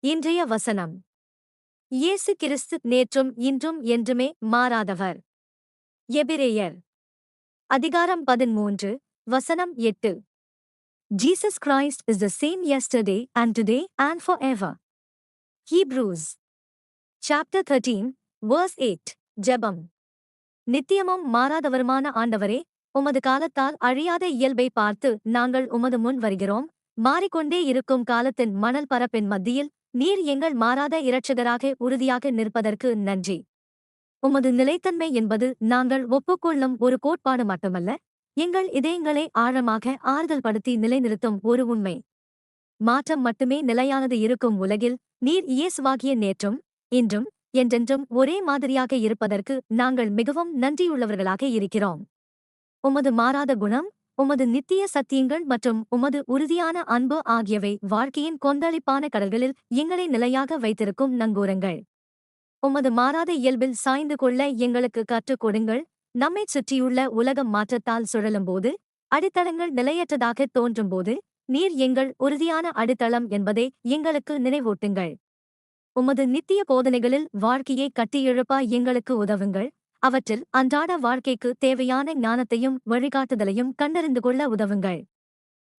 இன்றைய வசனம். இயேசு கிறிஸ்து நேற்றும் இன்றும் என்றுமே மாறாதவர். எபிரெயர் அதிகாரம் 13 வசனம் 8. Jesus Christ is the same yesterday and today and forever. Hebrews chapter 13 verse 8. ஜெபம். நித்தியமும் மாறாதவருமான ஆண்டவரே, உமது காலத்தால் அழியாத இயல்பை பார்த்து நாங்கள் உமது முன் வருகிறோம். மாறிக்கொண்டே இருக்கும் காலத்தின் மணல் பரப்பின் மத்தியில் நீர் எங்கள் மாறாத இரட்சகராக உறுதியாக நிற்பதற்கு நன்றி. உமது நிலைத்தன்மை என்பது நாங்கள் ஒப்புக்கொள்ளும் ஒரு கோட்பாடு மட்டுமல்ல, எங்கள் இதயங்களை ஆழமாக ஆறுதல் படுத்தி நிலைநிறுத்தும் ஒரு உண்மை. மாற்றம் மட்டுமே நிலையானது இருக்கும் உலகில் நீர் இயேசுவாகிய நேற்றும் இன்றும் என்றென்றும் ஒரே மாதிரியாக இருப்பதற்கு நாங்கள் மிகவும் நன்றியுள்ளவர்களாக இருக்கிறோம். உமது மாறாத குணம், உமது நித்திய சத்தியங்கள் மற்றும் உமது உறுதியான அன்பு ஆகியவை வாழ்க்கையின் கொந்தளிப்பான கடல்களில் எங்களை நிலையாக வைத்திருக்கும் நங்கூரங்கள். உமது மாறாத இயல்பில் சாய்ந்து கொள்ள எங்களுக்கு கற்றுக் கொடுங்கள். நம்மைச் சுற்றியுள்ள உலகம் மாற்றத்தால் சுழலும்போது, அடித்தளங்கள் நிலையற்றதாக தோன்றும்போது, நீர் எங்கள் உறுதியான அடித்தளம் என்பதை எங்களுக்கு நினைவூட்டுங்கள். உமது நித்திய போதனைகளில் வாழ்க்கையை கட்டியெழுப்ப எங்களுக்கு உதவுங்கள். அவற்றில் அன்றாட வாழ்க்கைக்கு தேவையான ஞானத்தையும் வழிகாட்டுதலையும் கண்டறிந்து கொள்ள உதவுங்கள்.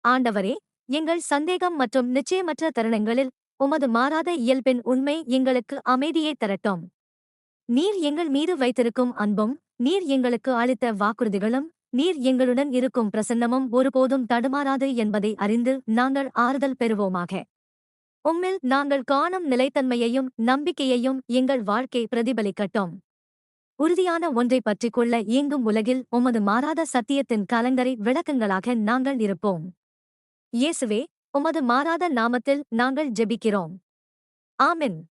ஆண்டவரே, எங்கள் சந்தேகம் மற்றும் நிச்சயமற்ற தருணங்களில் உமது மாறாத இயல்பின் உண்மை எங்களுக்கு அமைதியை தரட்டும். நீர் எங்கள் மீது வைத்திருக்கும் அன்பும், நீர் எங்களுக்கு அளித்த வாக்குறுதிகளும், நீர் எங்களுடன் இருக்கும் பிரசன்னமும் ஒருபோதும் தடுமாறாது என்பதை அறிந்து நாங்கள் ஆறுதல் பெறுவோமாக. உம்மில் நாங்கள் காணும் நிலைத்தன்மையையும் நம்பிக்கையையும் எங்கள் வாழ்க்கை பிரதிபலிக்கட்டும். உறுதியான ஒன்றைப் பற்றிக் கொள்ள இயங்கும் உலகில் உமது மாறாத சத்தியத்தின் கலங்கரை விளக்கங்களாக நாங்கள் இருப்போம். இயேசுவே, உமது மாறாத நாமத்தில் நாங்கள் ஜெபிக்கிறோம். ஆமென்.